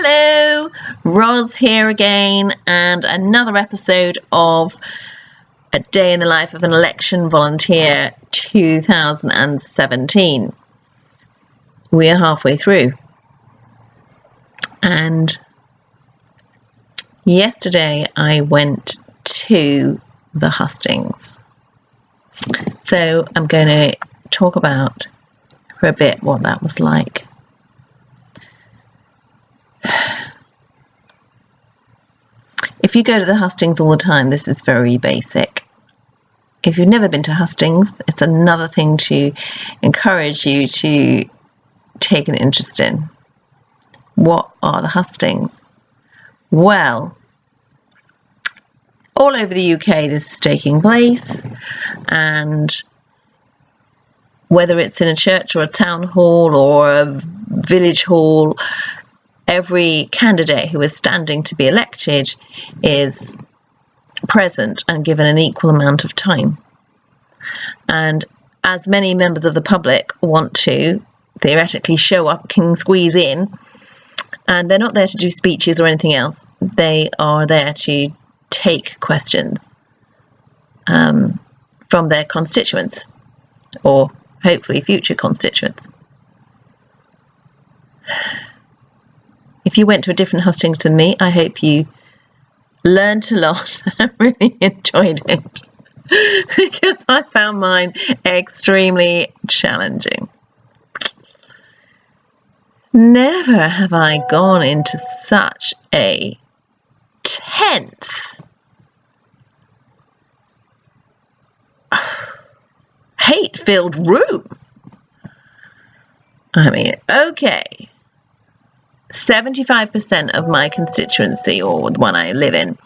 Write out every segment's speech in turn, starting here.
Hello, Roz here again, and another episode of A Day in the Life of an Election Volunteer 2017. We are halfway through, and yesterday I went to the hustings. So I'm going to talk about for a bit what that was like. If you go to the hustings all the time, this is very basic. If you've never been to hustings, it's another thing to encourage you to take an interest in. What are the hustings? Well, all over the UK this is taking place, and whether it's in a church or a town hall or a village hall, every candidate who is standing to be elected is present and given an equal amount of time. And as many members of the public want to theoretically show up, can squeeze in, and they're not there to do speeches or anything else. They are there to take questions from their constituents, or hopefully future constituents. If you went to a different hustings than me, I hope you learned a lot and really enjoyed it, because I found mine extremely challenging. Never have I gone into such a tense, hate-filled room. I mean, okay. 75% of my constituency, or the one I live in,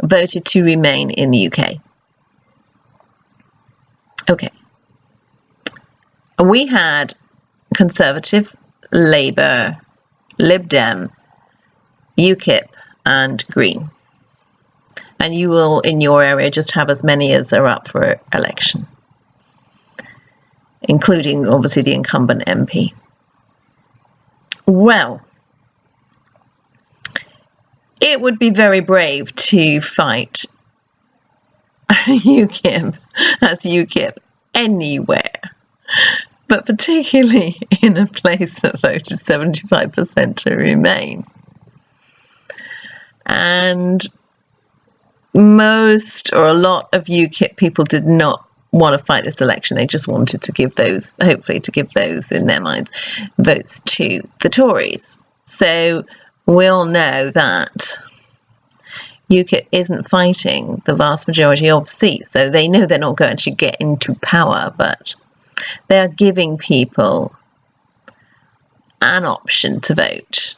voted to remain in the UK. Okay. We had Conservative, Labour, Lib Dem, UKIP and Green. And you will, in your area, just have as many as are up for election, including, obviously, the incumbent MP. Well, it would be very brave to fight UKIP as UKIP anywhere, but particularly in a place that voted 75% to remain. And most or a lot of UKIP people did not want to fight this election. They just wanted to give those, hopefully to give those in their minds, votes to the Tories. So we all know that UKIP isn't fighting the vast majority of seats, so they know they're not going to get into power, but they are giving people an option to vote.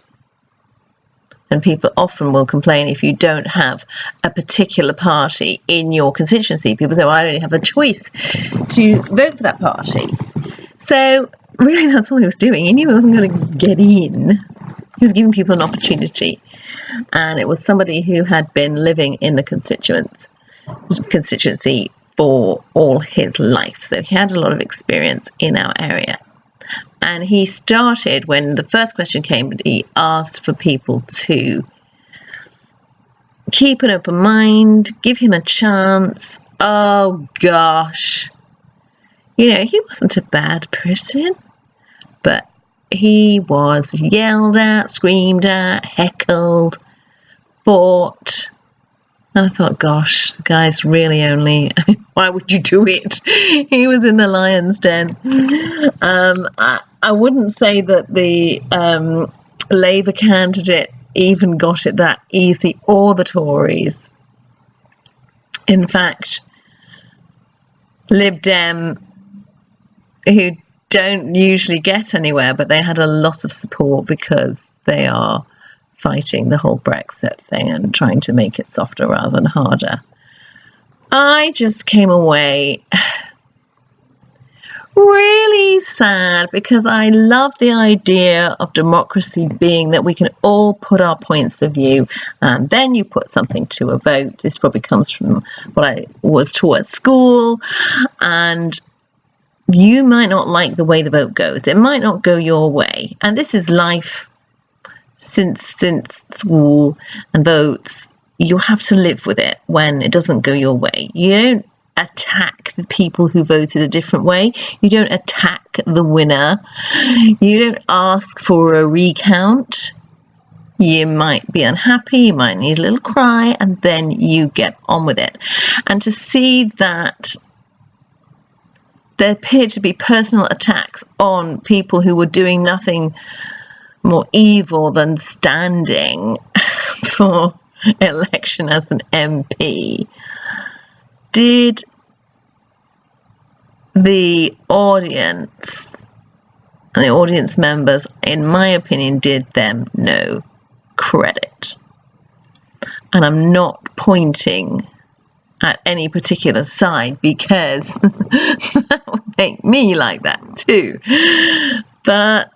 And people often will complain if you don't have a particular party in your constituency. People say, well, I don't have a choice to vote for that party. So really that's all he was doing. He knew he wasn't going to get in. He was giving people an opportunity, and it was somebody who had been living in the constituency for all his life, so he had a lot of experience in our area. And he started, when the first question came, he asked for people to keep an open mind, give him a chance. Oh gosh, you know, he wasn't a bad person, but he was yelled at, screamed at, heckled, fought. And I thought, gosh, the guy's really only, I mean, why would you do it? He was in the lion's den. I wouldn't say that the Labour candidate even got it that easy, or the Tories. In fact, Lib Dem, who don't usually get anywhere, but they had a lot of support because they are fighting the whole Brexit thing and trying to make it softer rather than harder. I just came away really sad, because I love the idea of democracy being that we can all put our points of view, and then you put something to a vote. This probably comes from what I was taught at school, and you might not like the way the vote goes. It might not go your way, and this is life. since school and votes, you have to live with it when it doesn't go your way. You don't attack the people who voted a different way. You don't attack the winner. You don't ask for a recount. You might be unhappy, you might need a little cry, and then you get on with it. And to see that there appeared to be personal attacks on people who were doing nothing more evil than standing for election as an MP, did the audience and the audience members, in my opinion, did them no credit. And I'm not pointing at any particular side, because that would make me like that too. But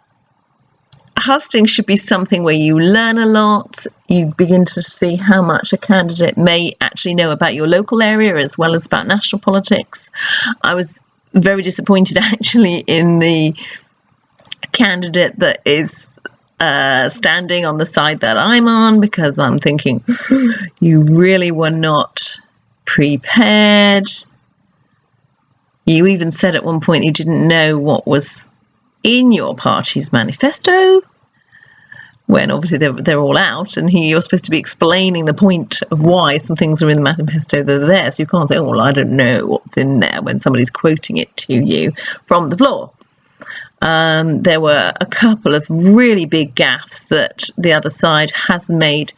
hustings should be something where you learn a lot, you begin to see how much a candidate may actually know about your local area as well as about national politics. I was very disappointed actually in the candidate that is standing on the side that I'm on, because I'm thinking, you really were not prepared. You even said at one point you didn't know what was in your party's manifesto, when obviously they're all out, and you're supposed to be explaining the point of why some things are in the manifesto that are there. So you can't say, oh, well, I don't know what's in there, when somebody's quoting it to you from the floor. There were a couple of really big gaffes that the other side has made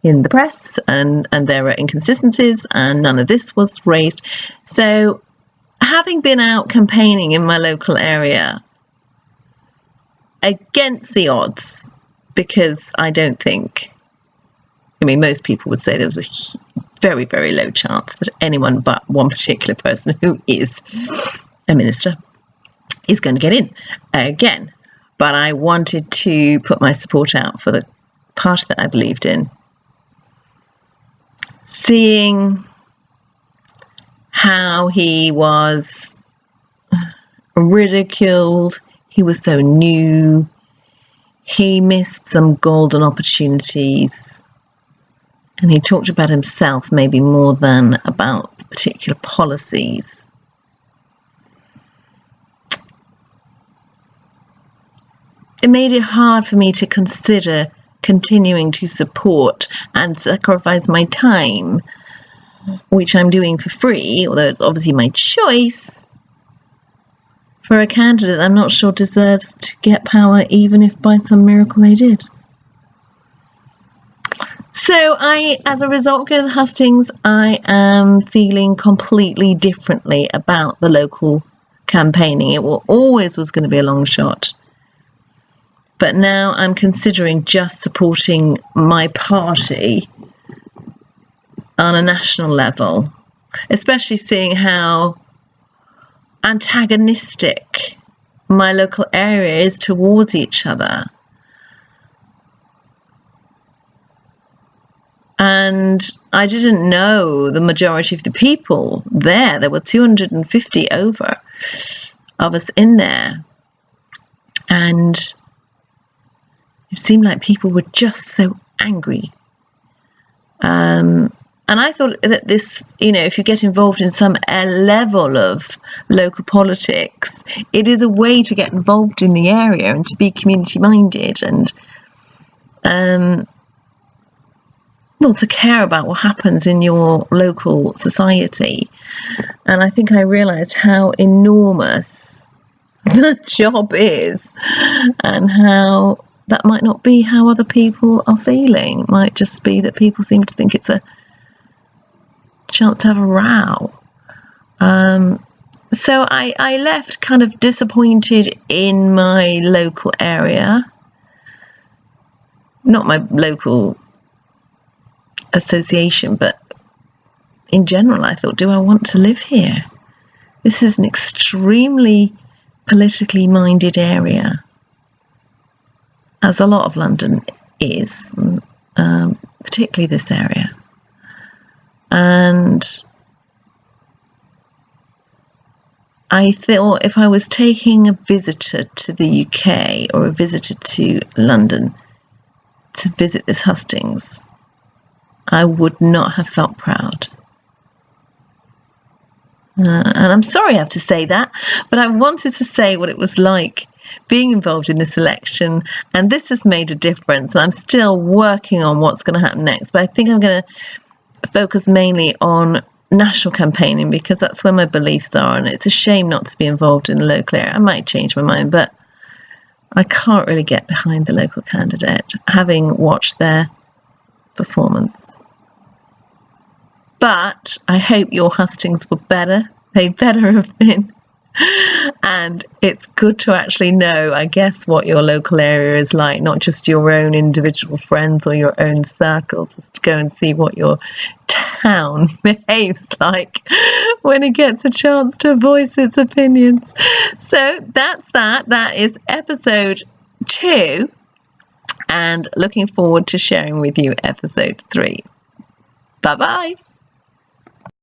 in the press, and there are inconsistencies, and none of this was raised. So having been out campaigning in my local area against the odds, because I don't think, I mean, most people would say there was a very, very low chance that anyone but one particular person who is a minister is going to get in again. But I wanted to put my support out for the party that I believed in. Seeing how he was ridiculed, he was so new, he missed some golden opportunities, and he talked about himself maybe more than about particular policies. It made it hard for me to consider continuing to support and sacrifice my time, which I'm doing for free, although it's obviously my choice, for a candidate I'm not sure deserves to get power, even if by some miracle they did. So as a result of the hustings, I am feeling completely differently about the local campaigning. It always was going to be a long shot. But now I'm considering just supporting my party on a national level, especially seeing how antagonistic my local area is towards each other. And I didn't know the majority of the people there. There were 250 over of us in there. And it seemed like people were just so angry. And I thought that this, if you get involved in some level of local politics, it is a way to get involved in the area and to be community-minded and, to care about what happens in your local society. And I think I realised how enormous the job is, and how that might not be how other people are feeling. It might just be that people seem to think it's a chance to have a row. So I left kind of disappointed in my local area, not my local association, but in general. I thought, do I want to live here? This is an extremely politically minded area, as a lot of London is, particularly this area. And I thought, if I was taking a visitor to the UK or a visitor to London to visit this hustings, I would not have felt proud. And I'm sorry I have to say that, but I wanted to say what it was like being involved in this election, and this has made a difference. And I'm still working on what's going to happen next, but I think I'm going to focus mainly on national campaigning because that's where my beliefs are, and it's a shame not to be involved in the local area. I might change my mind, but I can't really get behind the local candidate, having watched their performance. But I hope your hustings were better. They better have been. And it's good to actually know, I guess, what your local area is like, not just your own individual friends or your own circle, just to go and see what your town behaves like when it gets a chance to voice its opinions. So that's that. That is episode 2, and looking forward to sharing with you episode 3. Bye-bye.